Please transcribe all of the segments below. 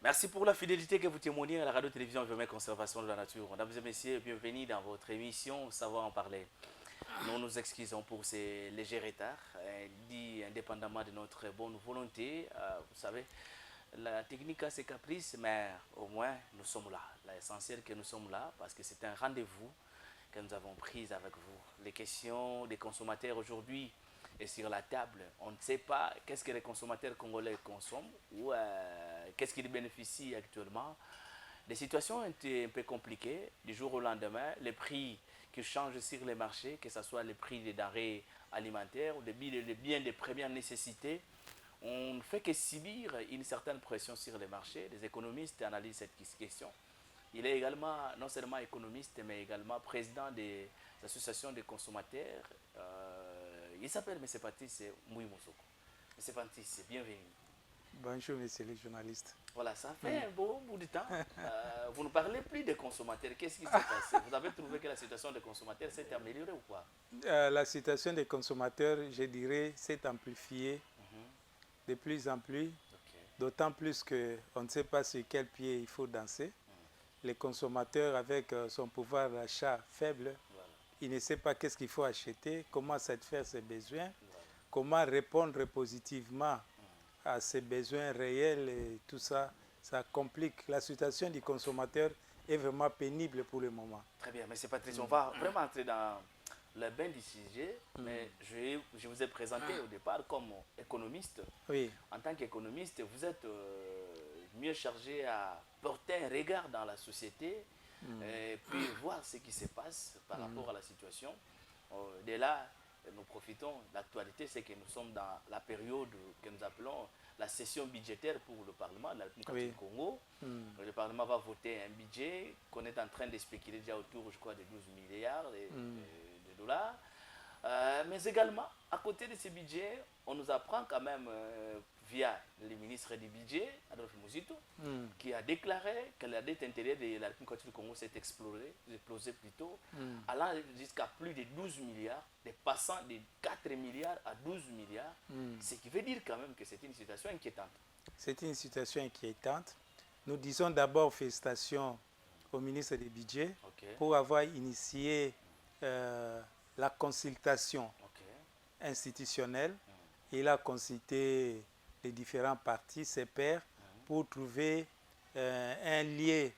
Merci pour la fidélité que vous témoignez à la radio-télévision Vermeil Conservation de la Nature. Mesdames et messieurs, bienvenue dans votre émission Savoir en parler. Nous nous excusons pour ces légers retards, dit indépendamment de notre bonne volonté. Vous savez, la technique a ses caprices, mais au moins nous sommes là. L'essentiel que nous sommes là parce que c'est un rendez-vous que nous avons pris avec vous. Les questions des consommateurs aujourd'hui est sur la table. On ne sait pas qu'est-ce que les consommateurs congolais consomment ou qu'est-ce qu'ils bénéficient actuellement. Les situations étaient un peu compliquées. Du jour au lendemain, les prix qui changent sur les marchés, que ce soit les prix des denrées alimentaires ou des biens de première nécessité, on ne fait que subir une certaine pression sur les marchés. Les économistes analysent cette question. Il est également non seulement économiste, mais également président des associations des consommateurs. Il s'appelle M. Patrice Mouimosoko. M. Patrice, bienvenue. Bonjour, messieurs les journalistes. Voilà, ça fait un bon bout de temps. Vous ne parlez plus des consommateurs. Qu'est-ce qui s'est passé? Vous avez trouvé que la situation des consommateurs s'est améliorée ou quoi? La situation des consommateurs, je dirais, s'est amplifiée de plus en plus, Okay. d'autant plus qu'on ne sait pas sur quel pied il faut danser. Les consommateurs, avec son pouvoir d'achat faible, Voilà, ils ne savent pas qu'est-ce qu'il faut acheter, comment satisfaire ses besoins, voilà. comment répondre positivement à ses besoins réels et tout ça, ça complique. La situation du consommateur est vraiment pénible pour le moment. Très bien, M. Patrice, on va vraiment entrer dans le bain du sujet, mais je vous ai présenté au départ comme économiste. Oui. En tant qu'économiste, vous êtes mieux chargé à porter un regard dans la société et puis voir ce qui se passe par rapport à la situation. De là, nous profitons. L'actualité, c'est que nous sommes dans la période que nous appelons la session budgétaire pour le Parlement de la République du Congo. Le Parlement va voter un budget qu'on est en train de spéculer déjà autour, je crois, de 12 milliards de dollars. Mais également, à côté de ce budget, on nous apprend quand même via le ministre du budget, Adolphe Mouzito, qui a déclaré que la dette intérieure de la République du Congo s'est explosée plutôt, allant jusqu'à plus de 12 milliards, dépassant de 4 milliards à 12 milliards, ce qui veut dire quand même que c'est une situation inquiétante. C'est une situation inquiétante. Nous disons d'abord félicitations au ministre du Budget pour avoir initié la consultation institutionnelle. Il a consulté les différents partis, ses pairs, pour trouver un lien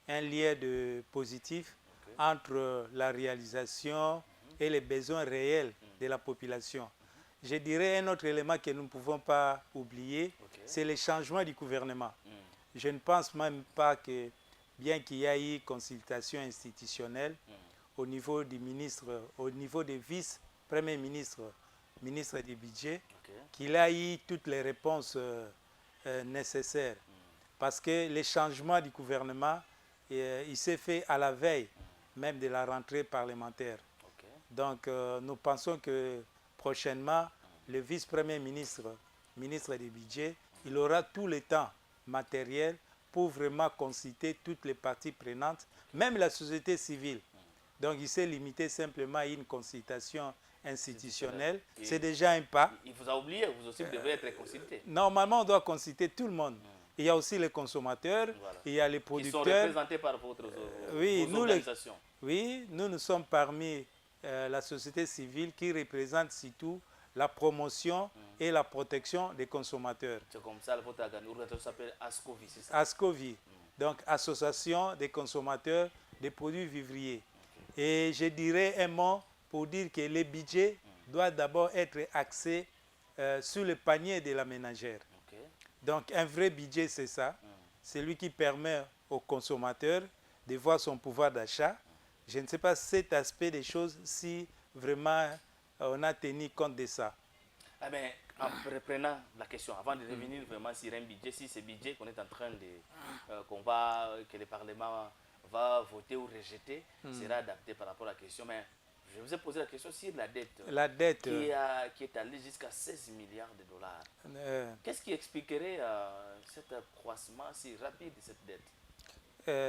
de positif entre la réalisation et les besoins réels de la population. Je dirais un autre élément que nous ne pouvons pas oublier, c'est le changement du gouvernement. Je ne pense même pas que, bien qu'il y ait eu consultation institutionnelle au niveau du ministre, au niveau des vice-premiers ministres, ministre du budget, qu'il a eu toutes les réponses nécessaires. Parce que le changement du gouvernement, il s'est fait à la veille même de la rentrée parlementaire. Donc nous pensons que prochainement, le vice-premier ministre, ministre du budget, il aura tout le temps matériel pour vraiment consulter toutes les parties prenantes, même la société civile. Donc il s'est limité simplement à une consultation institutionnelle. C'est déjà un pas. Il vous a oublié, vous aussi, vous devez être consulté. Normalement, on doit consulter tout le monde. Il y a aussi les consommateurs, il y a les producteurs. Qui sont représentés par vos organisations. Oui, nous sommes parmi la société civile qui représente surtout la promotion et la protection des consommateurs. C'est comme ça, votre organisation s'appelle ASCOVI, c'est ça? ASCOVI, donc Association des consommateurs des produits vivriers. Et je dirais un mot pour dire que le budget doit d'abord être axé sur le panier de la ménagère. Donc un vrai budget, c'est ça. C'est lui qui permet au consommateur de voir son pouvoir d'achat. Je ne sais pas cet aspect des choses si vraiment on a tenu compte de ça. Eh bien, en reprenant la question, avant de revenir vraiment sur un budget, si ce budget qu'on est en train de, que le Parlement va voter ou rejeter, sera adapté par rapport à la question. Mais je vous ai posé la question sur la dette. La dette qui est allée jusqu'à 16 milliards de dollars. Qu'est-ce qui expliquerait cet accroissement si rapide de cette dette?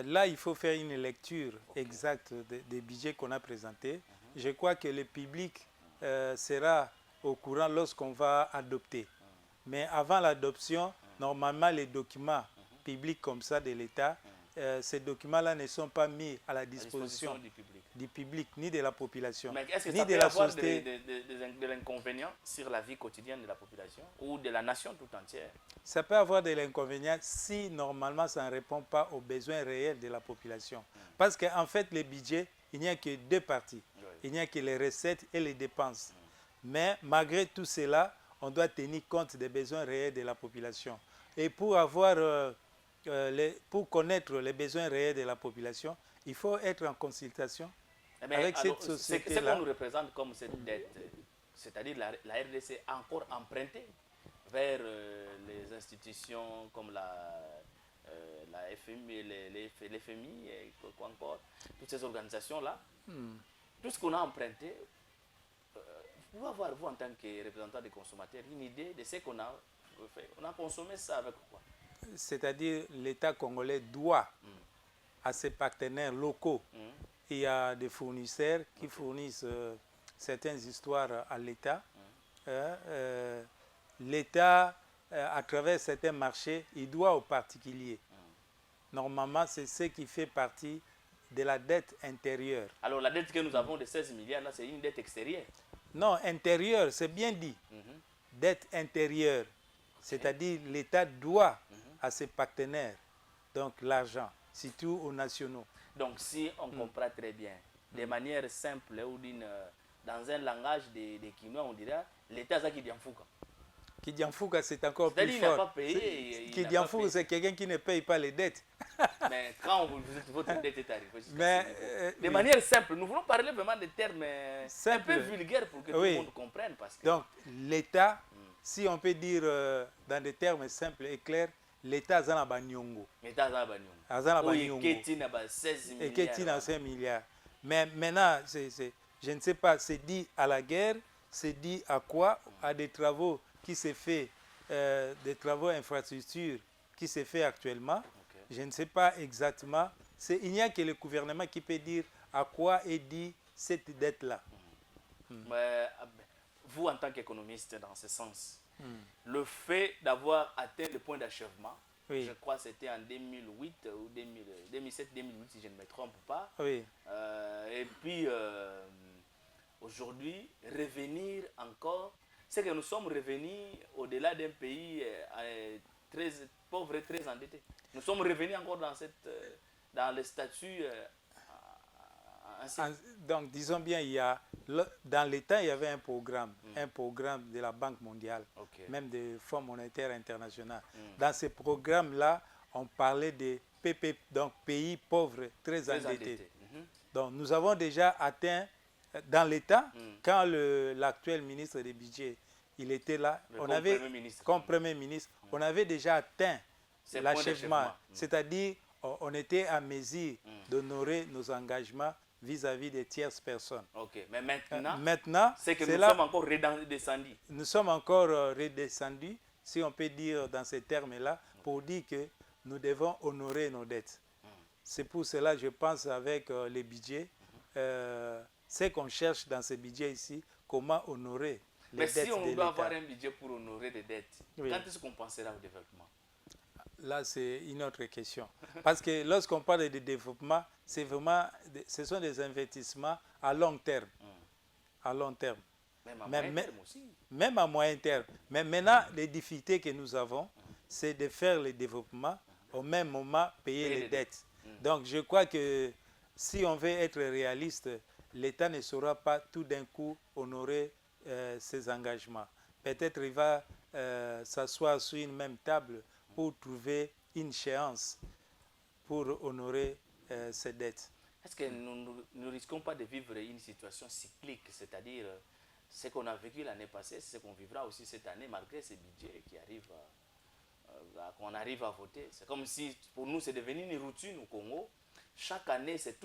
Là, il faut faire une lecture exacte des budgets qu'on a présentés. Je crois que le public sera au courant lorsqu'on va adopter. Mais avant l'adoption, normalement, les documents publics comme ça de l'État, ces documents-là ne sont pas mis à la disposition du public, ni de la population, mais est-ce que ni ça de peut la avoir société. de l'inconvénient sur la vie quotidienne de la population ou de la nation tout entière? Ça peut avoir de l'inconvénient si normalement ça ne répond pas aux besoins réels de la population. Parce qu'en fait, les budgets, il n'y a que deux parties. Oui. Il n'y a que les recettes et les dépenses. Mais malgré tout cela, on doit tenir compte des besoins réels de la population. Et pour pour connaître les besoins réels de la population, il faut être en consultation avec cette société-là. Ce qu'on nous représente comme cette dette, c'est-à-dire la RDC a encore emprunté vers les institutions comme la FMI, les FMI et quoi encore, toutes ces organisations-là. Tout ce qu'on a emprunté, vous pouvez avoir, vous en tant que représentant des consommateurs, une idée de ce qu'on a fait. On a consommé ça avec quoi? C'est-à-dire l'État congolais doit à ses partenaires locaux. Il y a des fournisseurs qui fournissent certaines histoires à l'État. L'État, à travers certains marchés, il doit aux particuliers. Normalement, c'est ce qui fait partie de la dette intérieure. Alors la dette que nous avons de 16 milliards, là, c'est une dette extérieure? Non, intérieure, c'est bien dit. Dette intérieure, c'est-à-dire l'État doit à ses partenaires, donc l'argent, surtout aux nationaux. Donc si on comprend très bien, de manière simple ou dans un langage des Kinois, on dirait l'État ça qui Fouka. Kidianfouka, c'est encore plus fort. Il n'a pas payé. Kidianfouka, c'est quelqu'un qui ne paye pas les dettes. Mais quand votre dette est arrivée, de manière simple, nous voulons parler vraiment des termes un peu vulgaires pour que tout le monde comprenne. Parce que... Donc, l'État, si on peut dire dans des termes simples et clairs, l'État a un banyongo. L'État a un banyongo. Et qui a 16 milliards. Mais maintenant, je ne sais pas, c'est dit à la guerre, c'est dit à quoi? À des travaux qui se fait, des travaux infrastructures qui se fait actuellement. Je ne sais pas exactement. Il n'y a que le gouvernement qui peut dire à quoi est dit cette dette-là. Vous, en tant qu'économiste, dans ce sens, le fait d'avoir atteint le point d'achèvement, je crois que c'était en 2008 ou 2007-2008, si je ne me trompe pas. Et puis, aujourd'hui, revenir encore, c'est que nous sommes revenus au-delà d'un pays très pauvre et très endetté. Nous sommes revenus encore dans le statut ancien. Donc, disons bien, dans l'État, il y avait un programme de la Banque mondiale, même du Fonds monétaire international. Dans ce programme-là, on parlait de donc pays pauvres, très endettés. Donc, nous avons déjà atteint, dans l'État, quand l'actuel ministre des Budgets, il était là, comme Premier ministre, on avait déjà atteint l'achèvement. C'est-à-dire, on était à mesure d'honorer nos engagements vis-à-vis des tierces personnes. Mais maintenant c'est que nous sommes encore redescendus. Nous sommes encore redescendus, si on peut dire dans ces termes-là, pour dire que nous devons honorer nos dettes. C'est pour cela, je pense, avec les budgets, ce qu'on cherche dans ces budgets ici, comment honorer les dettes de l'État. Mais si on doit avoir un budget pour honorer des dettes, quand est-ce qu'on pensera au développement? Là, c'est une autre question. Parce que lorsqu'on parle de développement, ce sont des investissements à long terme. À long terme. Même à moyen terme aussi. Même à moyen terme. Mais maintenant, les difficultés que nous avons, c'est de faire le développement, au même moment payer les dettes. Donc, je crois que si on veut être réaliste, l'État ne saura pas tout d'un coup honorer ses engagements. Peut-être il va s'asseoir sur une même table pour trouver une échéance pour honorer ses dettes. Est-ce que nous ne risquons pas de vivre une situation cyclique, c'est-à-dire ce qu'on a vécu l'année passée, c'est ce qu'on vivra aussi cette année, malgré ces budgets qui arrivent, qu'on arrive à voter? C'est comme si pour nous c'est devenu une routine au Congo. Chaque année, c'est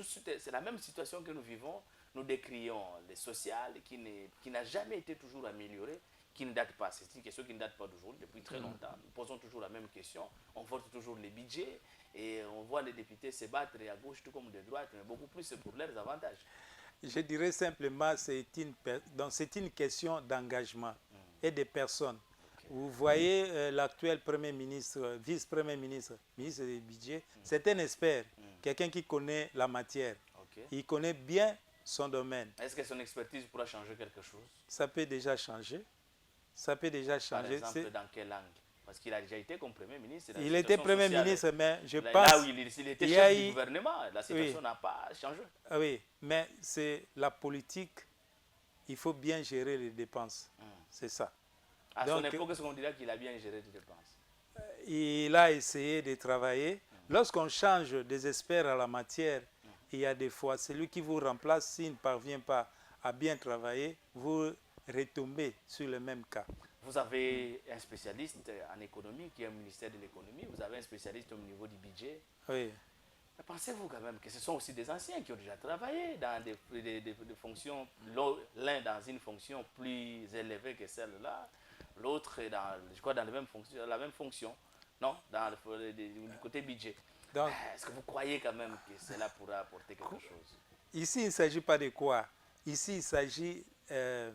la même situation que nous vivons. Nous décrions le social qui n'a jamais été toujours amélioré, qui ne date pas. C'est une question qui ne date pas d'aujourd'hui, depuis très longtemps. Nous posons toujours la même question. On vote toujours les budgets et on voit les députés se battre à gauche tout comme de droite, mais beaucoup plus pour leurs avantages. Je dirais simplement que c'est une question d'engagement et de personnes. Vous voyez l'actuel Premier ministre, vice-premier ministre, ministre du budget, c'est un expert, quelqu'un qui connaît la matière. Il connaît bien son domaine. Est-ce que son expertise pourra changer quelque chose? Ça peut déjà changer. Ça peut déjà changer. Par exemple, dans quel angle? Parce qu'il a déjà été comme Premier ministre. Il était Premier ministre, mais je pense... Là où il était chef du gouvernement, la situation n'a pas changé. Oui, mais c'est la politique. Il faut bien gérer les dépenses. C'est ça. À son époque, est-ce qu'on dirait qu'il a bien géré les dépenses? Il a essayé de travailler. Lorsqu'on change des experts à la matière, il y a des fois, celui qui vous remplace, s'il ne parvient pas à bien travailler, vous retombez sur le même cas. Vous avez un spécialiste en économie qui est au ministère de l'économie. Vous avez un spécialiste au niveau du budget. Oui. Mais pensez-vous quand même que ce sont aussi des anciens qui ont déjà travaillé dans des fonctions, l'un dans une fonction plus élevée que celle-là, l'autre dans, je crois, dans la même fonction, non, du côté budget. Est-ce que vous croyez quand même que cela pourra apporter quelque chose? Ici, il ne s'agit pas de quoi. Ici, il s'agit de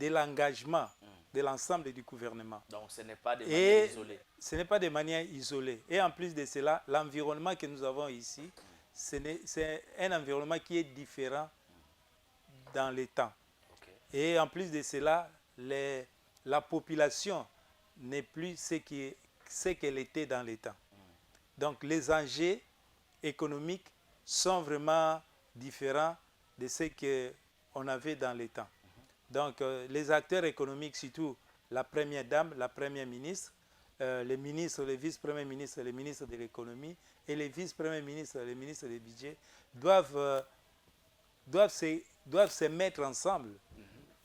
l'engagement de l'ensemble du gouvernement. Donc, ce n'est pas de manière isolée. Ce n'est pas de manière isolée. Et en plus de cela, l'environnement que nous avons ici, c'est un environnement qui est différent dans les temps. Et en plus de cela, la population n'est plus ce qu'elle était dans les temps. Donc, les enjeux économiques sont vraiment différents de ce qu'on avait dans les temps. Donc, les acteurs économiques, surtout la première dame, la première ministre, les ministres, les vice-premiers ministres, les ministres de l'économie et les vice-premiers ministres, les ministres du budget, doivent se mettre ensemble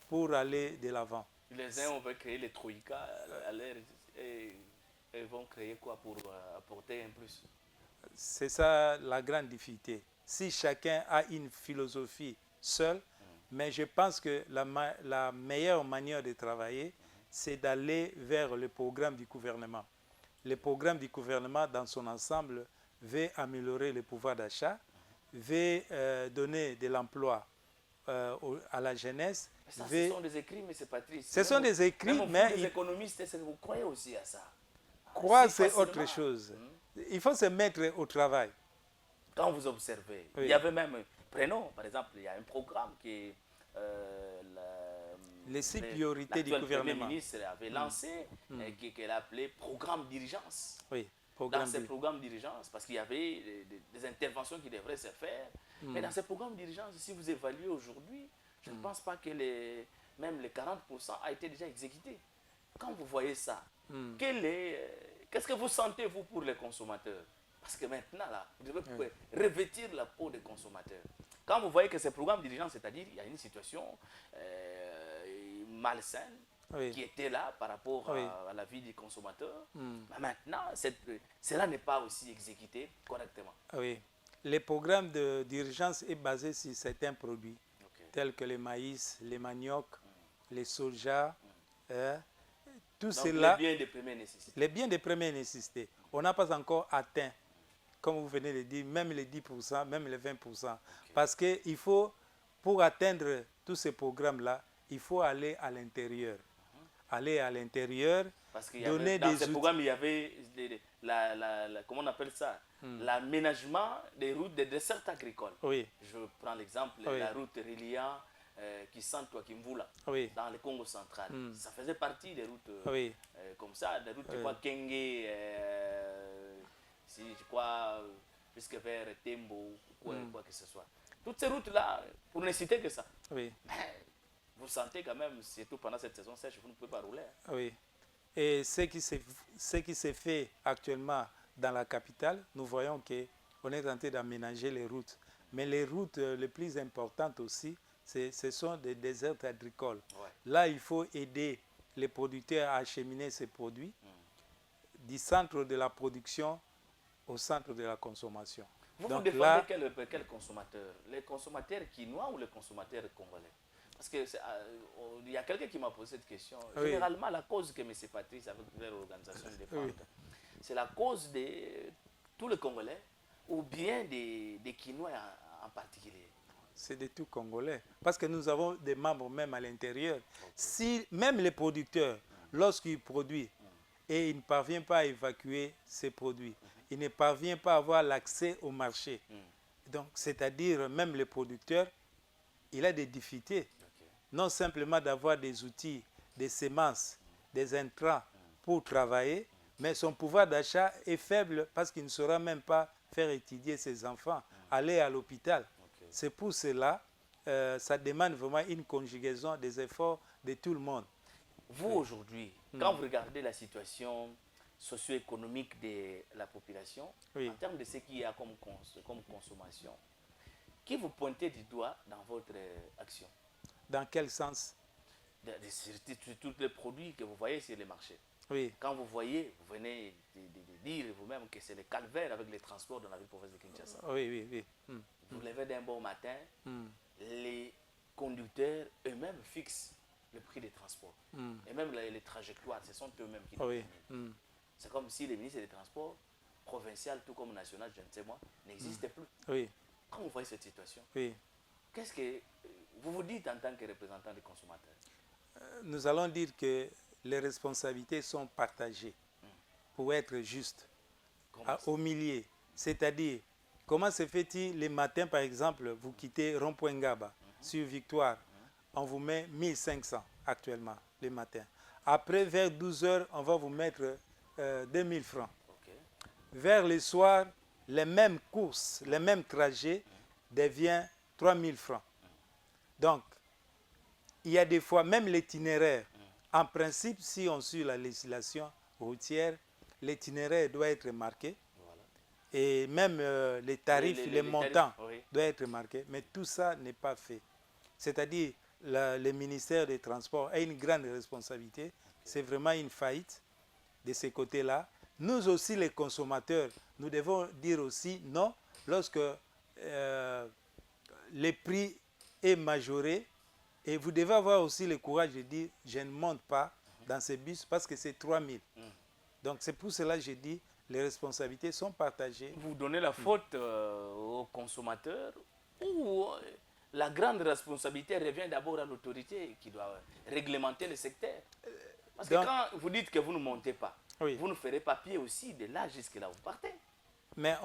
pour aller de l'avant. Les uns, on veut créer les troïkas et vont créer quoi pour apporter un plus? C'est ça la grande difficulté. Si chacun a une philosophie seule, mais je pense que la meilleure manière de travailler, c'est d'aller vers le programme du gouvernement. Le programme du gouvernement, dans son ensemble, veut améliorer le pouvoir d'achat, veut donner de l'emploi à la jeunesse. Ça, ce sont des écrits, M. Patrice. Ce sont des écrits, mais les économistes, est-ce que vous croyez aussi à ça? Croire, c'est autre chose. Il faut se mettre au travail. Quand vous observez, il y avait même, prenons par exemple, il y a un programme qui est les 6 priorités du gouvernement. Le Premier ministre avait lancé, qu'elle appelait programme d'urgence. Oui, dans ces programmes d'urgence, parce qu'il y avait des interventions qui devraient se faire. Mais dans ces programmes d'urgence, si vous évaluez aujourd'hui, je ne pense pas que même les 40% a été déjà exécuté. Quand vous voyez ça, qu'est-ce que vous sentez, vous, pour les consommateurs? Parce que maintenant, là, vous devez revêtir la peau des consommateurs. Quand vous voyez que ces programmes d'urgence, c'est-à-dire il y a une situation malsaine qui était là par rapport à la vie des consommateurs, maintenant, cela n'est pas aussi exécuté correctement. Oui. Les programmes d'urgence est basé sur certains produits, tels que le maïs, les maniocs, les soja, tout cela. Les biens de première nécessité. Les biens de première nécessité. On n'a pas encore atteint, comme vous venez de dire, même les 10%, même les 20%. Parce qu'il faut, pour atteindre tous ces programmes-là, il faut aller à l'intérieur. Aller à l'intérieur, donner des outils. Dans ces programmes, il y avait, comment on appelle ça, l'aménagement des routes des desserts agricoles. Oui. Je prends l'exemple, la route reliant Kisantu à Kimvula, dans le Congo central. Ça faisait partie des routes comme ça, des routes, je crois, Kenge, si je crois, jusque vers Tembo, quoi que ce soit. Toutes ces routes-là, pour ne citer que ça. Oui. Mais vous sentez quand même, surtout pendant cette saison sèche, vous ne pouvez pas rouler. Oui. Et ce qui se fait actuellement dans la capitale, nous voyons qu'on est en train d'aménager les routes. Mais les routes les plus importantes aussi, ce sont des déserts agricoles. Là, il faut aider les producteurs à acheminer ces produits du centre de la production au centre de la consommation. Vous défendez quel consommateur? Les consommateurs quinois ou les consommateurs congolais? Parce qu'il y a quelqu'un qui m'a posé cette question. Généralement, la cause que M. Patrice, avec leur organisation de défense, c'est la cause de tous les Congolais ou bien des Quinois en particulier? C'est de tout Congolais. Parce que nous avons des membres même à l'intérieur. Si même les producteurs, lorsqu'il produit et il ne parvient pas à évacuer ses produits, il ne parvient pas à avoir l'accès au marché. Donc, c'est-à-dire, même le producteur, il a des difficultés. Non simplement d'avoir des outils, des semences, des intrants pour travailler, mais son pouvoir d'achat est faible parce qu'il ne saura même pas faire étudier ses enfants, aller à l'hôpital. C'est pour cela, ça demande vraiment une conjugaison des efforts de tout le monde. Vous, aujourd'hui, quand vous regardez la situation socio-économique de la population, en termes de ce qu'il y a comme consommation, qui vous pointez du doigt dans votre action? Dans quel sens? Sur tous les produits que vous voyez sur les marchés. Oui. Quand vous voyez, vous venez de dire vous-même que c'est le calvaire avec les transports dans la ville province de Kinshasa. Oui, oui, oui. Vous levez d'un bon matin, les conducteurs eux-mêmes fixent le prix des transports. Et même les trajectoires, ce sont eux-mêmes qui déterminent. C'est comme si les ministres des Transports, provincial tout comme national, je ne sais moi, n'existaient plus. Oui. Quand vous voyez cette situation, oui. qu'est-ce que vous vous dites en tant que représentant des consommateurs? Nous allons dire que les responsabilités sont partagées pour être justes au milieu. C'est-à-dire, comment se fait-il les matins, par exemple, vous quittez Rond-Point Ngaba sur Victoire, on vous met 1500 actuellement les matins. Après, vers 12 heures, on va vous mettre 2000 francs. Vers le soir, les mêmes courses, les mêmes trajets deviennent 3000 francs. Donc, il y a des fois, même l'itinéraire, en principe, si on suit la législation routière, l'itinéraire doit être marqué. Voilà. Et même les tarifs, les montants doivent être marqués. Mais tout ça n'est pas fait. C'est-à-dire, le ministère des Transports a une grande responsabilité. C'est vraiment une faillite de ce côté-là. Nous aussi, les consommateurs, nous devons dire aussi non lorsque les prix est majoré. Et vous devez avoir aussi le courage de dire je ne monte pas dans ces bus parce que c'est 3000. Donc c'est pour cela que je dis les responsabilités sont partagées. Vous donnez la faute aux consommateurs ou la grande responsabilité revient d'abord à l'autorité qui doit réglementer le secteur? Parce que quand vous dites que vous ne montez pas, vous ne ferez pas pied aussi de là jusque là où vous partez. Mais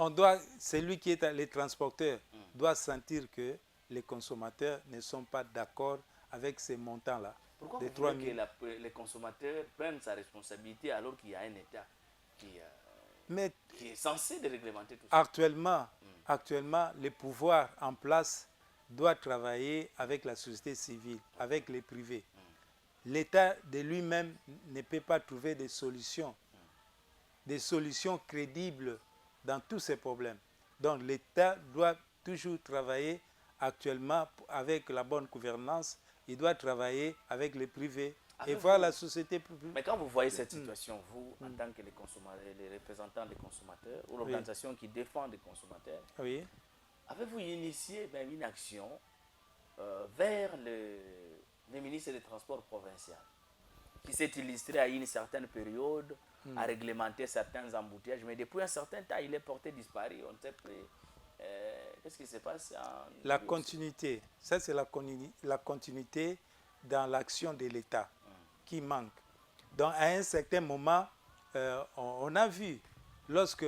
celui qui est les transporteurs doit sentir que les consommateurs ne sont pas d'accord avec ces montants-là. Pourquoi vous voulez que les consommateurs prennent sa responsabilité alors qu'il y a un État qui est censé de réglementer tout ça? Actuellement, le pouvoir en place doit travailler avec la société civile, avec les privés. L'État de lui-même ne peut pas trouver des solutions crédibles dans tous ces problèmes. Donc l'État doit toujours travailler actuellement avec la bonne gouvernance. Il doit travailler avec les privés et voir la société publique. Mais quand vous voyez cette situation, vous, en tant que les représentants des consommateurs ou l'organisation qui défend les consommateurs, avez-vous initié même une action vers le ministre des Transports provincial qui s'est illustré à une certaine période à réglementer certains embouteillages, mais depuis un certain temps, il est porté disparu. On ne sait plus. Qu'est-ce qui se passe La continuité, ça c'est la continuité dans l'action de l'État qui manque. Donc à un certain moment, on a vu, lorsque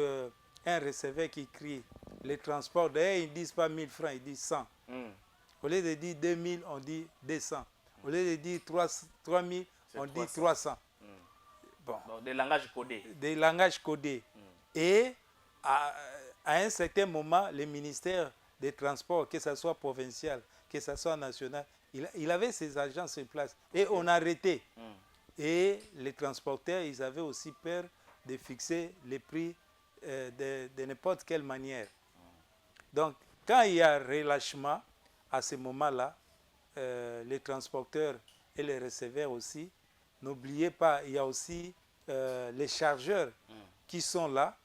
un receveur qui crie les transports, d'ailleurs ils ne disent pas 1000 francs, ils disent 100. Au lieu de dire 2000, on dit 200. Au lieu de dire 3000, on dit 300. Bon. Donc, des langages codés. Des langages codés. Et à un certain moment, le ministère des Transports, que ce soit provincial, que ce soit national, il avait ses agents sur place. Et on a arrêté. Et les transporteurs, ils avaient aussi peur de fixer les prix de n'importe quelle manière. Donc, quand il y a relâchement, à ce moment-là, les transporteurs et les receveurs aussi, n'oubliez pas, il y a aussi les chargeurs qui sont là,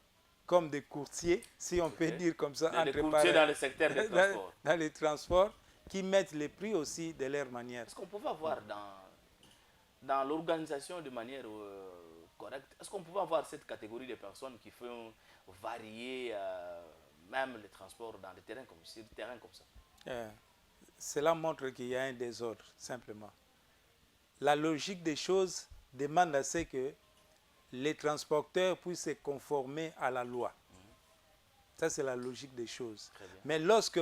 comme des courtiers, si on peut dire comme ça. Des courtiers dans le secteur des transports. Dans les transports, qui mettent les prix aussi de leur manière. Est-ce qu'on pouvait avoir dans l'organisation de manière correcte, est-ce qu'on pouvait avoir cette catégorie de personnes qui font varier même les transports dans le terrain sur le terrain comme ça? Cela montre qu'il y a un désordre, simplement. La logique des choses demande à ce que les transporteurs puissent se conformer à la loi. Ça, c'est la logique des choses. Mais lorsque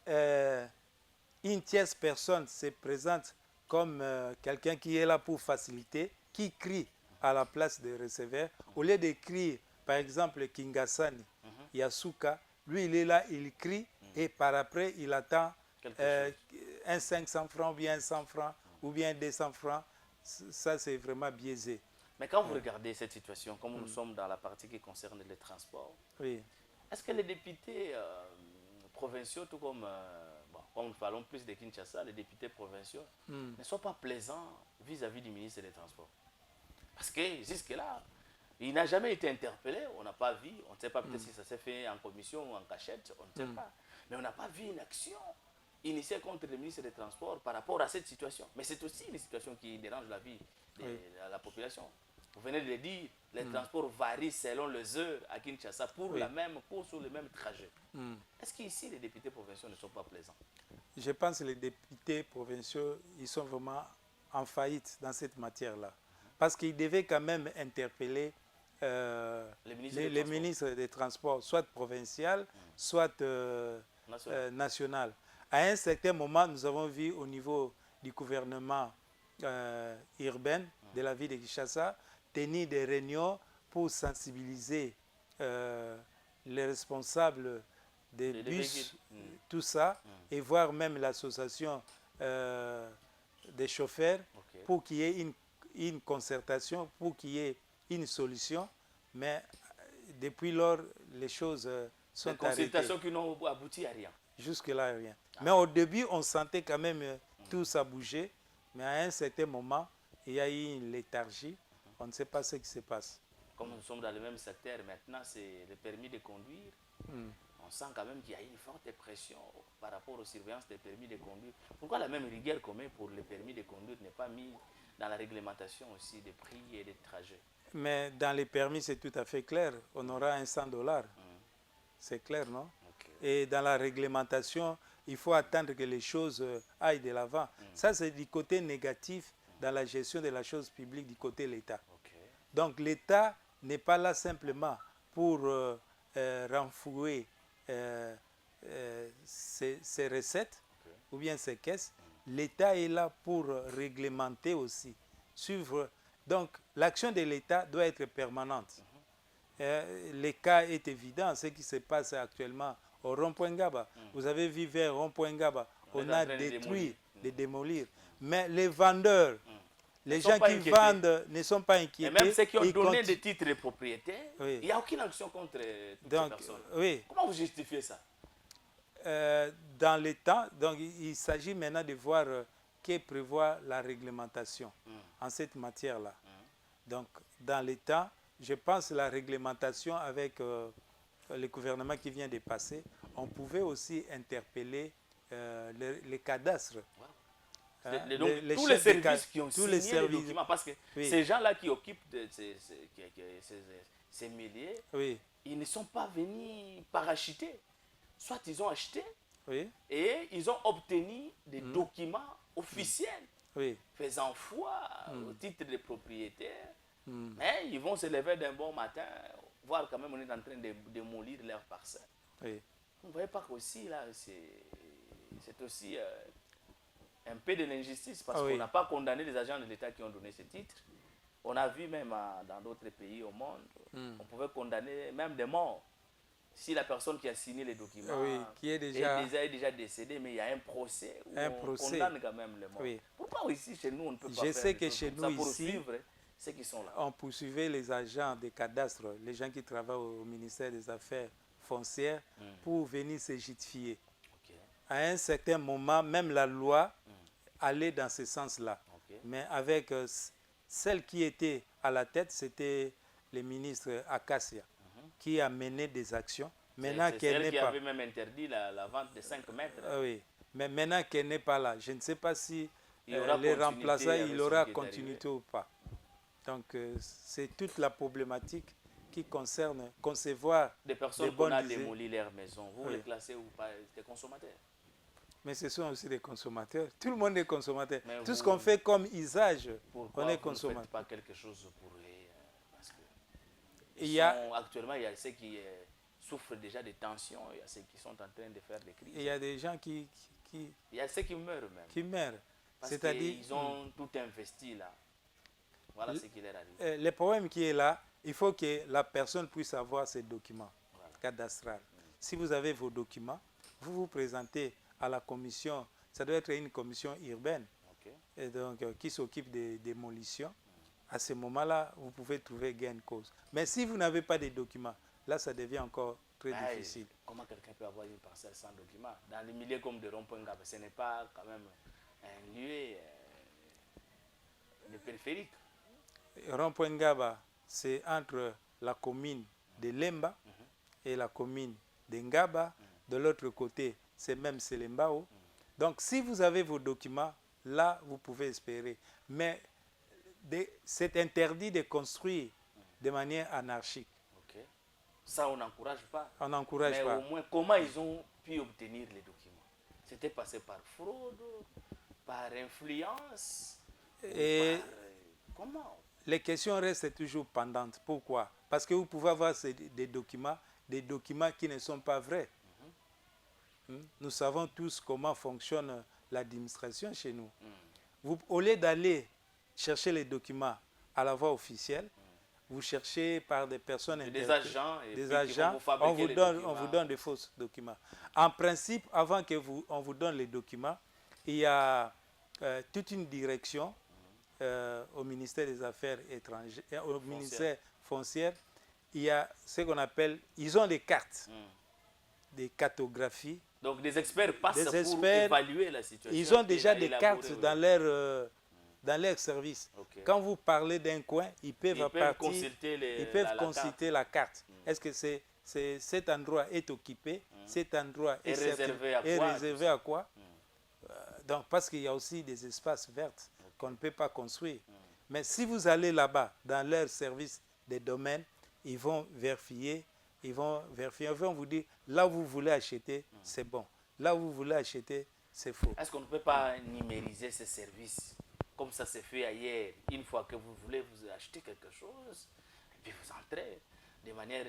une tierce personne se présente comme quelqu'un qui est là pour faciliter, qui crie à la place des receveurs, au lieu d'écrire, par exemple, Kingasani, Yasuka, lui, il est là, il crie, et par après, il attend un 500 francs, ou bien un 100 francs, ou bien 200 francs. Ça, c'est vraiment biaisé. Mais quand vous regardez cette situation, comme nous sommes dans la partie qui concerne les transports, est-ce que les députés provinciaux, tout comme, comme nous parlons plus de Kinshasa, les députés provinciaux ne sont pas plaisants vis-à-vis du ministre des Transports? Parce que jusque-là, il n'a jamais été interpellé, on n'a pas vu, on ne sait pas peut-être si ça s'est fait en commission ou en cachette, on ne sait pas. Mais on n'a pas vu une action initiée contre le ministre des Transports par rapport à cette situation. Mais c'est aussi une situation qui dérange la vie de la population. Vous venez de le dire, les transports varient selon les heures à Kinshasa pour la même course ou le même trajet. Est-ce qu'ici, les députés provinciaux ne sont pas plaisants? Je pense que les députés provinciaux, ils sont vraiment en faillite dans cette matière-là. Parce qu'ils devaient quand même interpeller les ministres des Transports, soit provincial, soit national. À un certain moment, nous avons vu au niveau du gouvernement urbain de la ville de Kinshasa tenir des réunions pour sensibiliser les responsables des bus, tout ça, et voir même l'association des chauffeurs pour qu'il y ait une concertation, pour qu'il y ait une solution. Mais depuis lors, les choses sont arrêtées. Des consultations qui n'ont abouti à rien. Jusque-là, rien. Mais au début, on sentait quand même tout ça bouger. Mais à un certain moment, il y a eu une léthargie. On ne sait pas ce qui se passe. Comme nous sommes dans le même secteur, maintenant, c'est le permis de conduire. On sent quand même qu'il y a une forte pression par rapport aux surveillances des permis de conduire. Pourquoi la même rigueur qu'on met pour les permis de conduire n'est pas mise dans la réglementation aussi des prix et des trajets? Mais dans les permis, c'est tout à fait clair. On aura un 100 $. C'est clair, non? Et dans la réglementation, il faut attendre que les choses aillent de l'avant. Ça, c'est du côté négatif dans la gestion de la chose publique du côté de l'État. Donc l'État n'est pas là simplement pour renflouer ses recettes ou bien ses caisses. L'État est là pour réglementer aussi, suivre. Donc l'action de l'État doit être permanente. Le cas est évident, ce qui se passe actuellement au rond-point Ngaba. Vous avez vu vers rond-point Ngaba, on a détruit, de démolir. Mais les vendeurs, les gens qui vendent ne sont pas inquiétés. Et même ceux qui ont donné des titres de propriété, il n'y a aucune action contre toutes ces personnes. Comment vous justifiez ça? Dans les temps, donc il s'agit maintenant de voir que prévoit la réglementation en cette matière-là. Donc dans les temps, je pense que la réglementation avec le gouvernement qui vient de passer, on pouvait aussi interpeller les cadastres. Tous les services qui ont signé les documents, parce que ces gens-là qui occupent ces milliers, ils ne sont pas venus parachuter. Soit ils ont acheté et ils ont obtenu des documents officiels faisant foi au titre de propriétaire. Mais ils vont se lever d'un bon matin, voir quand même on est en train de démolir leur parcelle. Vous ne voyez pas qu'aussi là, c'est aussi un peu de l'injustice parce qu'on n'a pas condamné les agents de l'État qui ont donné ce titre. On a vu même dans d'autres pays au monde, on pouvait condamner même des morts. Si la personne qui a signé les documents qui est déjà décédée, mais il y a un procès où on condamne quand même les morts. Pourquoi ici, chez nous, on ne peut pas faire sais que chez nous, ici, ceux qui sont là. On poursuivait les agents des cadastres, les gens qui travaillent au ministère des Affaires foncières, pour venir se justifier. À un certain moment, même la loi allait dans ce sens-là. Mais avec celle qui était à la tête, c'était le ministre Akassia, qui a mené des actions. Maintenant qu'elle n'est pas... avait même interdit la vente de 5 mètres. Oui, mais maintenant qu'elle n'est pas là, je ne sais pas si les remplaçants, il aura continuité ou pas. Donc c'est toute la problématique qui concerne concevoir des personnes qu'on a démoli leur maison. Vous les classez ou pas des consommateurs? Mais ce sont aussi des consommateurs. Tout le monde est consommateur. Mais tout ce qu'on fait comme usage, pourquoi on est vous consommateur. ne faites pas quelque chose pour eux? Parce que actuellement, il y a ceux qui souffrent déjà de tensions, il y a ceux qui sont en train de faire des crises. Il y a des gens qui il y a ceux qui meurent même. Qui meurent. Parce qu'ils ont tout investi là. Voilà ce qui leur arrive. Le problème qui est là, il faut que la personne puisse avoir ses documents cadastrales. Si vous avez vos documents, vous vous présentez à la commission, ça doit être une commission urbaine, et donc, qui s'occupe des démolitions. À ce moment-là, vous pouvez trouver gain de cause. Mais si vous n'avez pas de documents, là, ça devient encore très difficile. Comment quelqu'un peut avoir une parcelle sans documents? Dans les milieux comme de Rond-Point-Ngaba, ce n'est pas quand même un lieu de périphérique. Rond-Point-Ngaba, c'est entre la commune de Lemba et la commune de Ngaba. De l'autre côté, c'est même Selembao. Donc, si vous avez vos documents, là, vous pouvez espérer. Mais c'est interdit de construire de manière anarchique. Ça, on n'encourage pas. On n'encourage pas. Mais au moins, comment ils ont pu obtenir les documents? C'était passé par fraude, par influence, et comment? Les questions restent toujours pendantes. Pourquoi? Parce que vous pouvez avoir des documents qui ne sont pas vrais. Nous savons tous comment fonctionne l'administration chez nous. Au lieu d'aller chercher les documents à la voie officielle, vous cherchez par des personnes des agents, on vous donne de faux documents. En principe, avant qu'on vous donne les documents, il y a toute une direction au ministère des Affaires étrangères, au ministère foncière. Il y a ce qu'on appelle, ils ont des cartes, des cartographies. Donc des experts passent pour évaluer la situation. Ils ont déjà des cartes dans leur service. Quand vous parlez d'un coin, ils peuvent consulter la carte. Est-ce que cet endroit est occupé? Cet endroit est réservé à quoi? Donc, parce qu'il y a aussi des espaces verts qu'on ne peut pas construire. Mais si vous allez là-bas, dans leur service des domaines, ils vont vérifier. Ils vont vous dire, là où vous voulez acheter, c'est bon. Là où vous voulez acheter, c'est faux. Est-ce qu'on ne peut pas numériser ces services comme ça s'est fait ailleurs? Une fois que vous voulez vous acheter quelque chose, et puis vous entrez de manière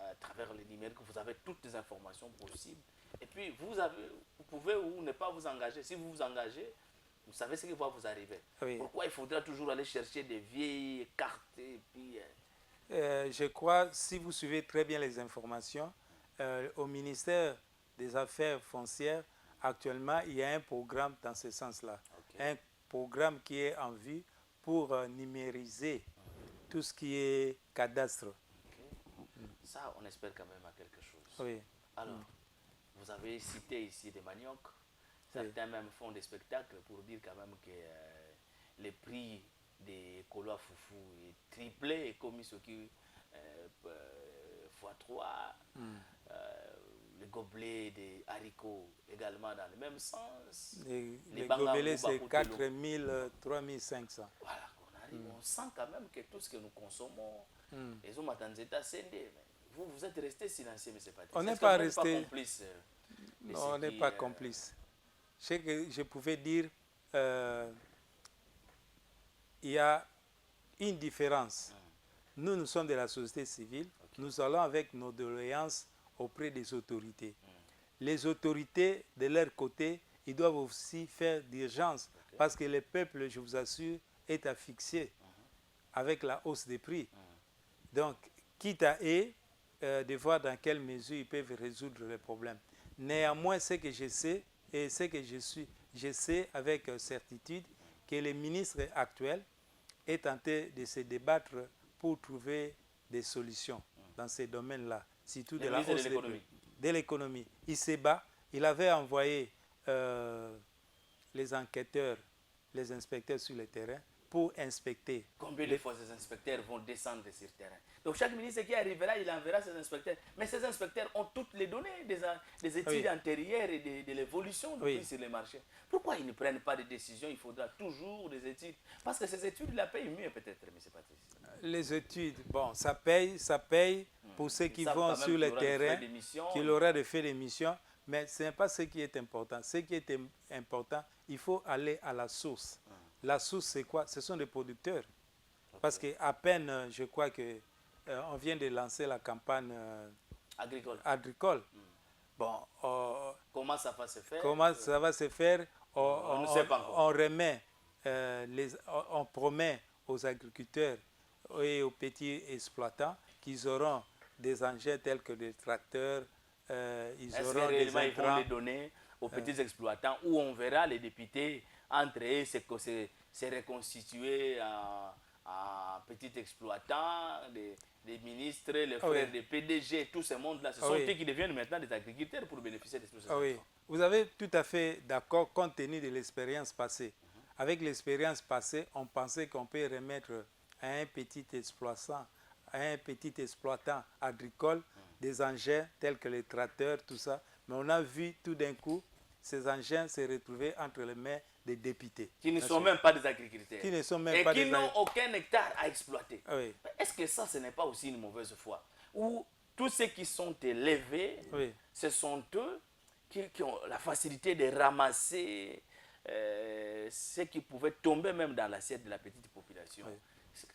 à travers le numérique, vous avez toutes les informations possibles. Et puis vous pouvez ou ne pas vous engager. Si vous vous engagez, vous savez ce qui va vous arriver. Pourquoi il faudra toujours aller chercher des vieilles cartes et puis... je crois, si vous suivez très bien les informations, au ministère des Affaires foncières, actuellement, il y a un programme dans ce sens-là. Un programme qui est en vue pour numériser tout ce qui est cadastre. Ça, on espère quand même à quelque chose. Oui. Alors, vous avez cité ici des maniocs. Certains même font des spectacles pour dire quand même que les prix des colos à foufou est triplé, comme ce qui x3, les gobelets des haricots également dans le même sens. Les gobelets, c'est 4 000, 3 500. Voilà, on sent quand même que tout ce que nous consommons, les hommes attendent états scindés. Vous êtes resté silencieux, mais c'est pas. On n'est pas resté complice. Non, on n'est pas complice. Ce que je pouvais dire, il y a une différence. Nous sommes de la société civile. Nous allons avec nos doléances auprès des autorités. Les autorités, de leur côté, ils doivent aussi faire d'urgence parce que le peuple, je vous assure, est asphyxié avec la hausse des prix. Donc, quitte à eux de voir dans quelle mesure ils peuvent résoudre les problèmes. Néanmoins, ce que je sais et ce que je sais avec certitude que le ministre actuel est tenté de se débattre pour trouver des solutions dans ces domaines-là, surtout de la hausse de l'économie. Il se bat. Il avait envoyé les enquêteurs, les inspecteurs sur le terrain pour inspecter. Combien de fois ces inspecteurs vont descendre sur le terrain? Donc chaque ministre qui arrivera, il enverra ses inspecteurs. Mais ces inspecteurs ont toutes les données des études antérieures et de l'évolution du prix sur les marchés. Pourquoi ils ne prennent pas de décisions? Il faudra toujours des études. Parce que ces études la payent mieux peut-être, M. Patrice. Les études, bon, ça paye pour ceux qui vont sur le terrain, qu'il aura de faire des missions. Mais ce n'est pas ce qui est important. Ce qui est important, il faut aller à la source. La source, c'est quoi? Ce sont les producteurs. Parce qu'à peine, je crois que on vient de lancer la campagne agricole. Bon, comment ça va se faire? Comment ça va se faire? On ne sait pas encore. On remet, on promet aux agriculteurs et aux petits exploitants qu'ils auront des engins tels que des tracteurs, ils auront des intrants. Ils vont les donner aux petits exploitants où on verra les députés entre eux se reconstituer en petits exploitants, des ministres, les frères des PDG, tous ces mondes-là. Ce sont eux qui deviennent maintenant des agriculteurs pour bénéficier de tout ça. Oui, vous avez tout à fait d'accord compte tenu de l'expérience passée. Avec l'expérience passée, on pensait qu'on peut remettre à un petit exploitant agricole des engins tels que les tracteurs, tout ça. Mais on a vu tout d'un coup ces engins se retrouver entre les mains des députés. Qui ne sont même pas des agriculteurs. Qui ne sont même et pas qui n'ont aucun hectare à exploiter. Oui. Est-ce que ça, ce n'est pas aussi une mauvaise foi? Ou tous ceux qui sont élevés, ce sont eux qui ont la facilité de ramasser ce qui pouvait tomber même dans l'assiette de la petite population.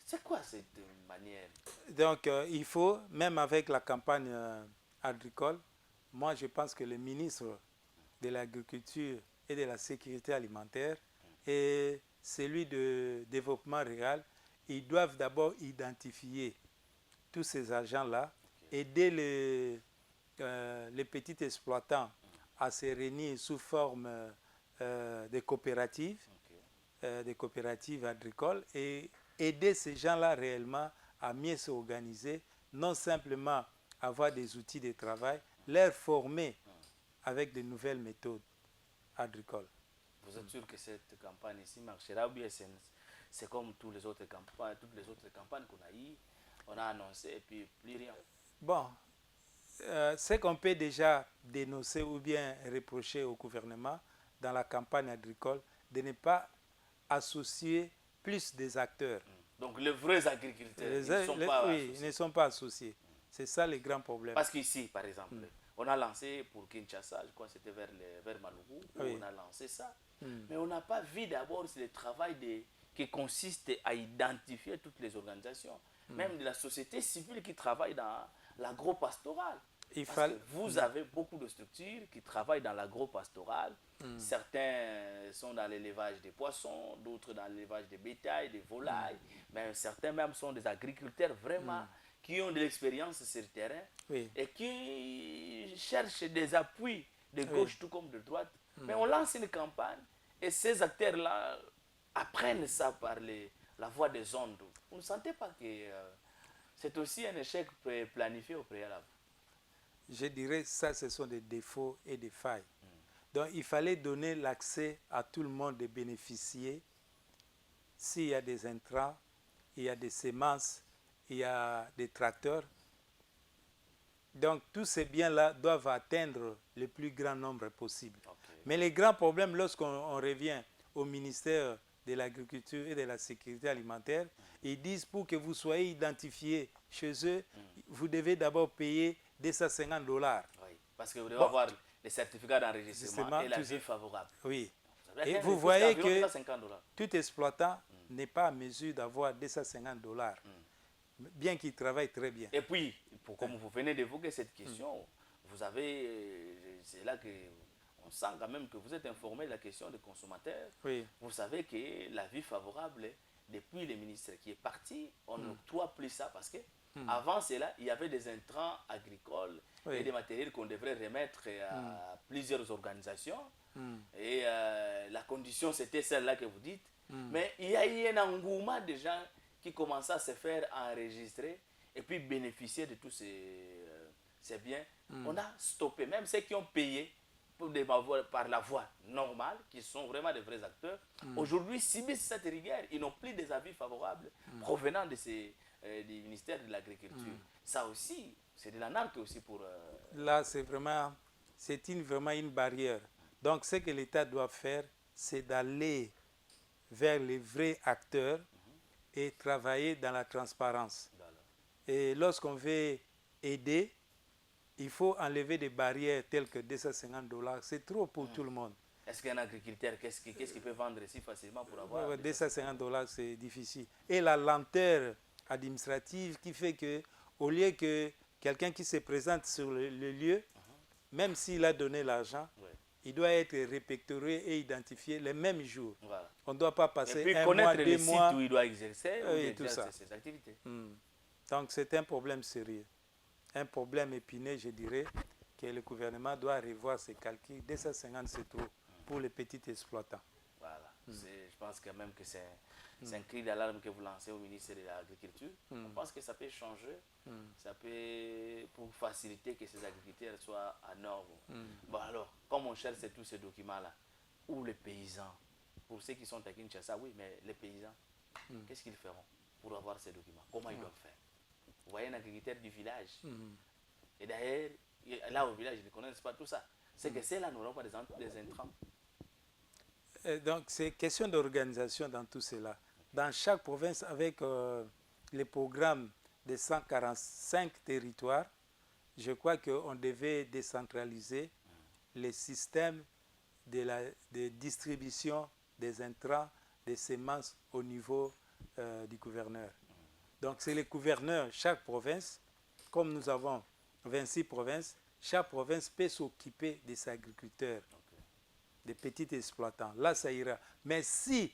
C'est quoi cette manière? Donc, il faut, même avec la campagne agricole, moi je pense que le ministre de l'Agriculture et de la Sécurité alimentaire et celui de développement rural, ils doivent d'abord identifier tous ces agents-là, aider les petits exploitants à se réunir sous forme de coopératives agricoles et aider ces gens-là réellement à mieux s'organiser, non simplement avoir des outils de travail, les former avec de nouvelles méthodes agricoles. Vous êtes sûr que cette campagne ici marchera ou bien c'est comme toutes les autres campagnes qu'on a eues, on a annoncé et puis plus rien? Bon, ce qu'on peut déjà dénoncer ou bien reprocher au gouvernement dans la campagne agricole, de ne pas associer plus des acteurs. Donc les vrais agriculteurs, ils ne sont pas associés. C'est ça le grand problème. Parce qu'ici, par exemple, on a lancé pour Kinshasa, je crois que c'était vers Malougou, on a lancé ça. Mais on n'a pas vu d'abord le travail qui consiste à identifier toutes les organisations, même de la société civile qui travaille dans l'agro-pastoral. Parce que vous avez beaucoup de structures qui travaillent dans l'agro-pastoral. Certains sont dans l'élevage des poissons, d'autres dans l'élevage des bétails, des volailles. Mais certains même sont des agriculteurs vraiment qui ont de l'expérience sur le terrain et qui cherchent des appuis de gauche tout comme de droite. Mais on lance une campagne et ces acteurs-là apprennent ça par la voie des ondes. Vous ne sentez pas que c'est aussi un échec planifié au préalable? Je dirais que ça, ce sont des défauts et des failles. Donc, il fallait donner l'accès à tout le monde de bénéficier. S'il y a des intrants, il y a des semences, il y a des tracteurs. Donc, tous ces biens-là doivent atteindre le plus grand nombre possible. Mais les grands problèmes, lorsqu'on revient au ministère de l'Agriculture et de la Sécurité alimentaire, ils disent pour que vous soyez identifié chez eux, vous devez d'abord payer $250. Oui, parce que vous devez avoir les certificats d'enregistrement et la vie favorable. Oui. Et vous voyez que tout exploitant n'est pas à mesure d'avoir $250, bien qu'il travaille très bien. Et puis, comme vous venez d'évoquer cette question, vous avez, c'est là qu'on sent quand même que vous êtes informé de la question des consommateurs. Vous savez que la vie favorable, depuis le ministre qui est parti, on n'octroie plus ça parce que avant cela, il y avait des intrants agricoles et des matériels qu'on devrait remettre à plusieurs organisations. Et la condition, c'était celle-là que vous dites. Mais il y a eu un engouement de gens qui commençaient à se faire enregistrer et puis bénéficier de tous ces biens. On a stoppé, même ceux qui ont payé par la voie normale, qui sont vraiment des vrais acteurs. Aujourd'hui, subissent cette rigueur. Ils n'ont plus des avis favorables provenant de du ministère de l'Agriculture. Ça aussi, c'est de l'anarchie aussi pour... Là, c'est vraiment une barrière. Donc, ce que l'État doit faire, c'est d'aller vers les vrais acteurs et travailler dans la transparence. Et lorsqu'on veut aider, il faut enlever des barrières telles que $250. C'est trop pour tout le monde. Est-ce qu'un agriculteur, qu'est-ce qu'il peut vendre si facilement pour avoir $250, c'est difficile. Et la lenteur administrative qui fait que, au lieu que quelqu'un qui se présente sur le lieu, même s'il a donné l'argent, il doit être répertorié et identifié le même jour. Voilà. On ne doit pas passer et puis un connaître mois, 2 les mois. sites où il doit exercer, ses activités. Donc c'est un problème sérieux. Un problème épineux, je dirais, que le gouvernement doit revoir ses calculs. 250, c'est trop pour les petits exploitants. Voilà. Je pense quand même que c'est un cri d'alarme que vous lancez au ministère de l'Agriculture. Je pense que ça peut changer, ça peut, pour faciliter que ces agriculteurs soient à norme. Bon alors, comme on cherche tous ces documents-là, où les paysans, pour ceux qui sont à Kinshasa, oui, mais les paysans, qu'est-ce qu'ils feront pour avoir ces documents? Comment ils doivent faire? Vous voyez un agriculteur du village. Et d'ailleurs, là au village, ils ne connaissent pas tout ça. C'est que c'est là, nous n'aurons pas des intrants. Donc, c'est question d'organisation dans tout cela. Dans chaque province, avec les programmes de 145 territoires, je crois qu'on devait décentraliser les systèmes de distribution des intrants, des semences au niveau du gouverneur. Donc, c'est les gouverneurs, chaque province, comme nous avons 26 provinces, chaque province peut s'occuper de ses agriculteurs, des petits exploitants. Là, ça ira. Mais si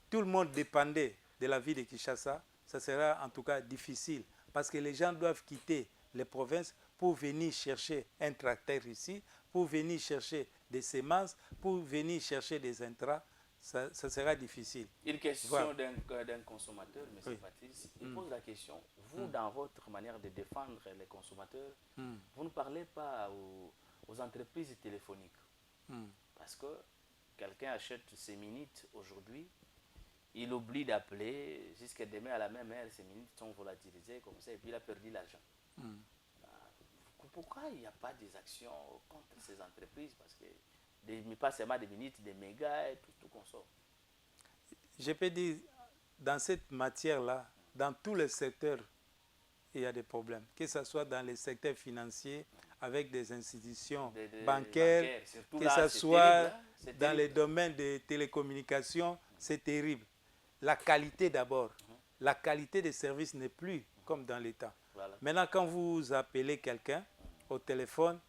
tout le monde dépendait de la ville de Kinshasa, ça sera en tout cas difficile. Parce que les gens doivent quitter les provinces pour venir chercher un tracteur ici, pour venir chercher des semences, pour venir chercher des intrants. Ça sera difficile. Une question d'un consommateur, M. Patrice. Il pose la question, vous, dans votre manière de défendre les consommateurs, vous ne parlez pas aux entreprises téléphoniques. Parce que quelqu'un achète ses minutes aujourd'hui, il oublie d'appeler, jusqu'à demain à la même heure, ces minutes sont volatilisées comme ça, et puis il a perdu l'argent. Pourquoi il n'y a pas des actions contre ces entreprises? Parce que pas seulement des minutes, des mégas et tout qu'on sort. Je peux dire, dans cette matière-là, dans tous les secteurs, il y a des problèmes. Que ce soit dans les secteurs financiers, avec des institutions bancaires, que ce soit dans les domaines des télécommunications, c'est terrible. La qualité d'abord. La qualité des services n'est plus comme dans l'État. Voilà. Maintenant, quand vous appelez quelqu'un au téléphone,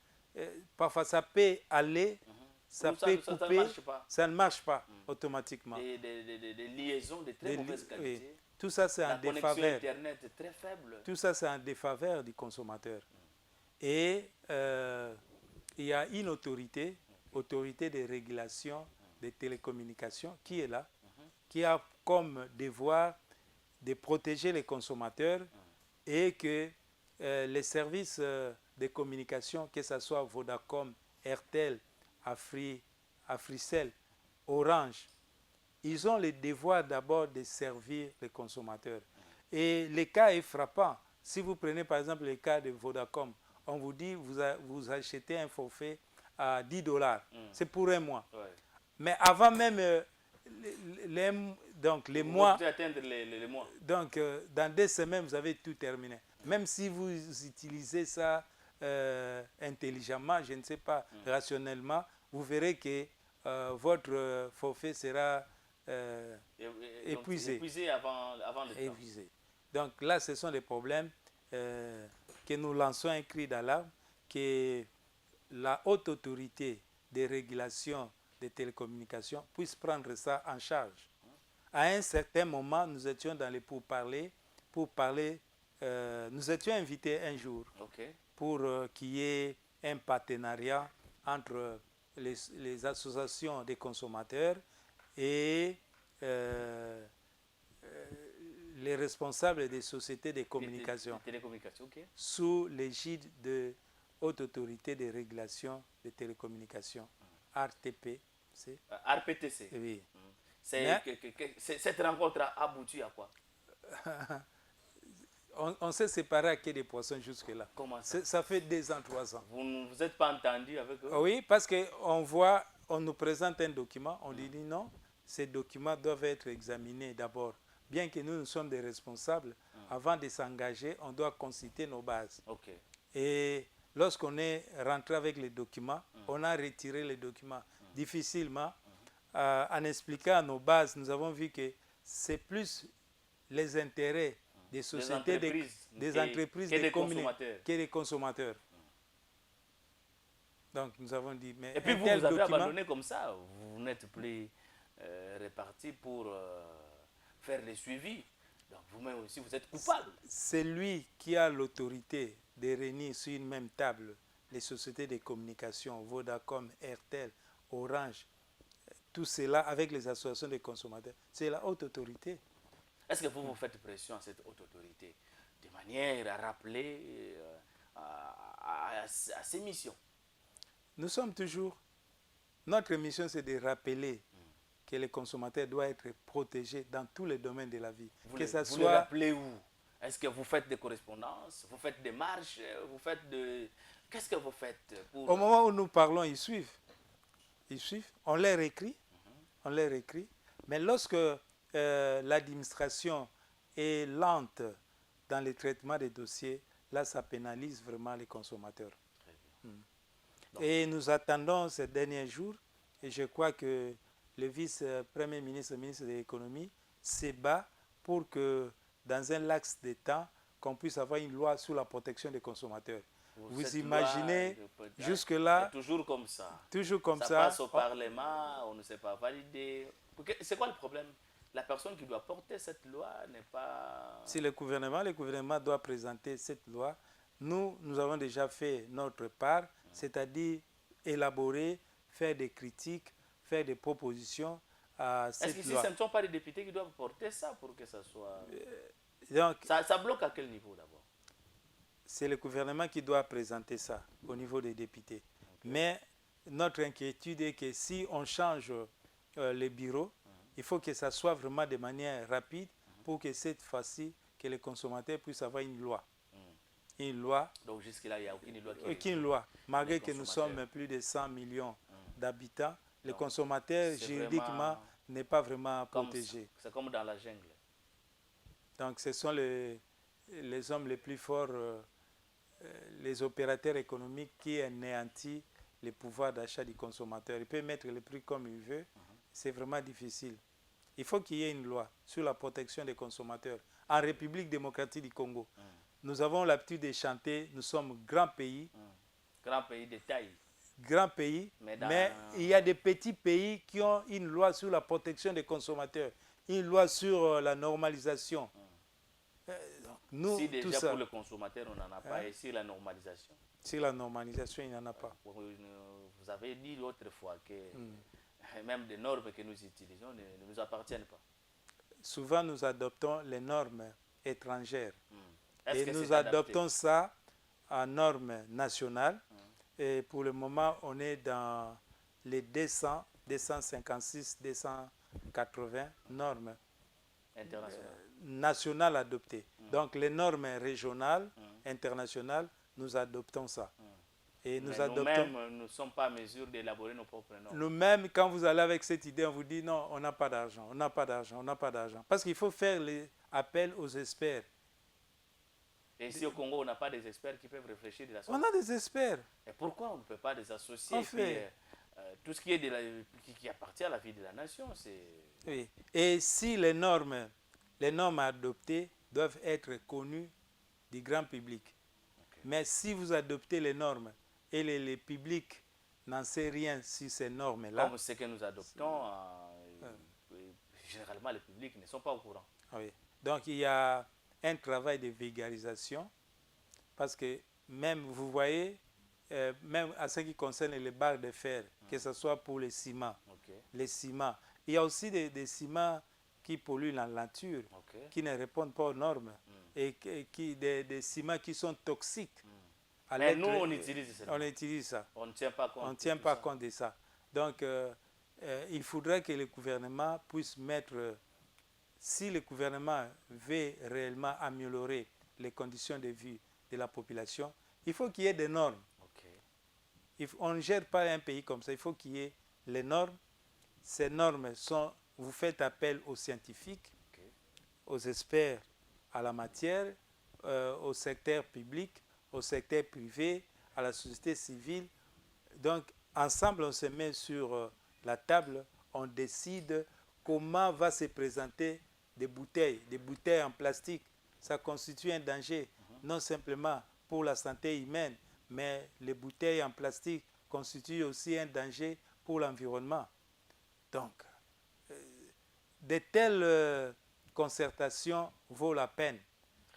parfois ça peut aller, ça peut couper, ça ne marche pas automatiquement. Des liaisons de très mauvaise qualité. Oui. Tout ça, c'est en défaveur. Internet est très faible. Tout ça, c'est en défaveur du consommateur. Et il y a une autorité de régulation des télécommunications qui est là, qui a comme devoir de protéger les consommateurs et que les services de communication, que ce soit Vodacom, Airtel, Africell, Orange, ils ont le devoir d'abord de servir les consommateurs. Et le cas est frappant. Si vous prenez par exemple le cas de Vodacom, on vous dit vous achetez un forfait à $10. C'est pour un mois. Ouais. Mais avant même les mois, atteindre les mois. Donc dans 2 semaines, vous avez tout terminé. Même si vous utilisez ça intelligemment, je ne sais pas, rationnellement, vous verrez que votre forfait sera épuisé. Épuisé avant le temps. Donc là, ce sont des problèmes que nous lançons un cri d'alarme, que la haute autorité de régulation des télécommunications puisse prendre ça en charge. À un certain moment, nous étions dans les pourparlers, nous étions invités un jour pour qu'il y ait un partenariat entre les associations des consommateurs et les responsables des sociétés de communication sous l'égide de Haute Autorité de Régulation des Télécommunications, RTP. RPTC. Oui. Cette rencontre a abouti à quoi? On s'est séparés à quai des Poissons jusque-là. Comment ça? Ça fait 2 ans, 3 ans. Vous ne vous êtes pas entendu avec eux? Oui, parce qu'on nous présente un document, on dit non, ces documents doivent être examinés d'abord. Bien que nous sommes des responsables, avant de s'engager, on doit consulter nos bases. Et lorsqu'on est rentré avec les documents, on a retiré les documents difficilement. En expliquant à nos bases, nous avons vu que c'est plus les intérêts des sociétés, des entreprises, que des consommateurs. Donc nous avons dit, mais et puis vous avez abandonné comme ça, vous n'êtes plus réparti pour faire les suivis. Donc vous-même aussi, vous êtes coupable. C'est lui qui a l'autorité de réunir sur une même table les sociétés de communication, Vodacom, Airtel, Orange, tout cela avec les associations de consommateurs. C'est la haute autorité. Est-ce que vous faites pression à cette haute autorité de manière à rappeler à ses missions? Nous sommes toujours... Notre mission, c'est de rappeler que les consommateurs doivent être protégés dans tous les domaines de la vie. Vous le rappelez où? Est-ce que vous faites des correspondances? Vous faites des marches? Vous faites de... Qu'est-ce que vous faites pour... Au moment où nous parlons, ils suivent. Ils suivent. On leur écrit. On leur écrit. Mais lorsque l'administration est lente dans le traitement des dossiers, là, ça pénalise vraiment les consommateurs. Et nous attendons ces derniers jours, et je crois que le vice-premier ministre, ministre de l'économie, se bat pour que dans un laps de temps, qu'on puisse avoir une loi sur la protection des consommateurs. Vous imaginez, jusque-là... Toujours comme ça. Toujours comme ça. Ça passe au Parlement, on ne sait pas valider. C'est quoi le problème? La personne qui doit porter cette loi n'est pas... Si le gouvernement doit présenter cette loi. Nous avons déjà fait notre part, c'est-à-dire élaborer, faire des critiques, faire des propositions à cette loi. Est-ce que ce ne sont pas les députés qui doivent porter ça pour que ça soit... Donc, ça bloque à quel niveau d'abord? C'est le gouvernement qui doit présenter ça au niveau des députés. Okay. Mais notre inquiétude est que si on change les bureaux, il faut que ça soit vraiment de manière rapide pour que cette fois-ci, que les consommateurs puissent avoir une loi. Une loi. Donc jusque-là, il n'y a aucune loi qui... Aucune loi. Malgré que nous sommes plus de 100 millions d'habitants, les consommateurs, juridiquement, n'est pas vraiment protégé. C'est comme dans la jungle. Donc ce sont les hommes les plus forts, les opérateurs économiques qui anéantissent le pouvoir d'achat du consommateur. Il peut mettre le prix comme il veut. C'est vraiment difficile. Il faut qu'il y ait une loi sur la protection des consommateurs. En République démocratique du Congo, nous avons l'habitude de chanter, nous sommes grand pays. Grand pays de taille. Grand pays, mais il y a des petits pays qui ont une loi sur la protection des consommateurs, une loi sur la normalisation. Nous, si déjà tout ça, pour le consommateur, on n'en a pas, et sur la normalisation? Sur la normalisation, il n'y en a pas. Vous avez dit l'autre fois que même des normes que nous utilisons ne nous appartiennent pas. Souvent, nous adoptons les normes étrangères. Et nous adoptons ça en normes nationales. Et pour le moment, on est dans les 200, 256, 280 normes nationales adoptées. Donc les normes régionales, internationales, nous adoptons ça. Et nous-mêmes, nous ne sommes pas en mesure d'élaborer nos propres normes. Nous-mêmes, quand vous allez avec cette idée, on vous dit non, on n'a pas d'argent, on n'a pas d'argent, on n'a pas d'argent. Parce qu'il faut faire appel aux experts. Et ici au Congo, on n'a pas des experts qui peuvent réfléchir de la sorte. On a des experts. Et pourquoi on ne peut pas les associer? Tout ce qui est qui appartient à la vie de la nation, c'est... Oui. Et si les normes adoptées doivent être connues du grand public. Okay. Mais si vous adoptez les normes et le public n'en sait rien sur ces normes-là... Comme ce que nous adoptons, généralement les publics ne sont pas au courant. Oui. Donc il y a un travail de vulgarisation, parce que même, vous voyez, même à ce qui concerne les barres de fer, que ce soit pour les ciments, les ciments, il y a aussi des ciments qui polluent la nature, qui ne répondent pas aux normes, et des ciments qui sont toxiques. Mais nous, on utilise ça. On utilise ça. On ne tient pas compte. On ne tient pas compte de ça. Donc, il faudrait que le gouvernement puisse mettre... Si le gouvernement veut réellement améliorer les conditions de vie de la population, il faut qu'il y ait des normes. On ne gère pas un pays comme ça. Il faut qu'il y ait les normes. Ces normes sont... Vous faites appel aux scientifiques, aux experts à la matière, au secteur public, au secteur privé, à la société civile. Donc, ensemble, on se met sur la table, on décide comment va se présenter des bouteilles en plastique. Ça constitue un danger, non simplement pour la santé humaine, mais les bouteilles en plastique constituent aussi un danger pour l'environnement. Donc, de telles concertations vaut la peine.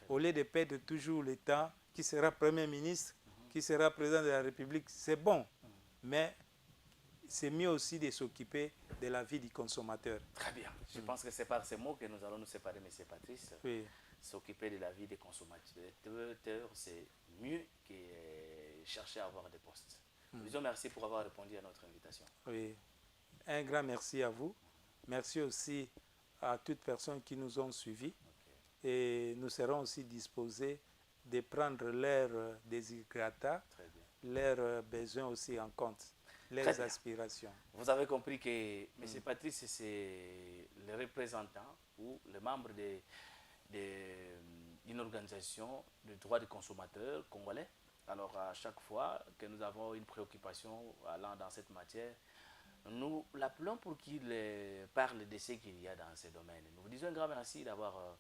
Au lieu de perdre toujours le temps, qui sera Premier ministre, qui sera Président de la République, c'est bon. Mais c'est mieux aussi de s'occuper de la vie du consommateur. Très bien. Je pense que c'est par ces mots que nous allons nous séparer, M. Patrice. Oui. S'occuper de la vie des consommateurs, c'est mieux que chercher à avoir des postes. Nous disons merci pour avoir répondu à notre invitation. Oui. Un grand merci à vous. Merci aussi à toutes personnes qui nous ont suivis. Et nous serons aussi disposés de prendre leurs desiderata, leurs besoins aussi en compte, leurs aspirations. Vous avez compris que M. Patrice, c'est le représentant ou le membre d'une organisation de droits des consommateurs congolais. Alors, à chaque fois que nous avons une préoccupation allant dans cette matière, nous l'appelons pour qu'il parle de ce qu'il y a dans ce domaine. Nous vous disons un grand merci d'avoir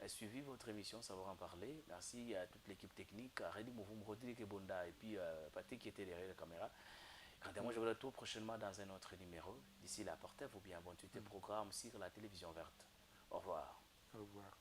suivi votre émission Savoir en parler. Merci à toute l'équipe technique, à Redi Mouvoum, Rodrigue Bonda et puis Patrick qui était derrière la caméra. Quant à moi, je vous retrouve prochainement dans un autre numéro. D'ici là, portez-vous bien. Bon, tu te programmes sur la télévision verte. Au revoir. Au revoir.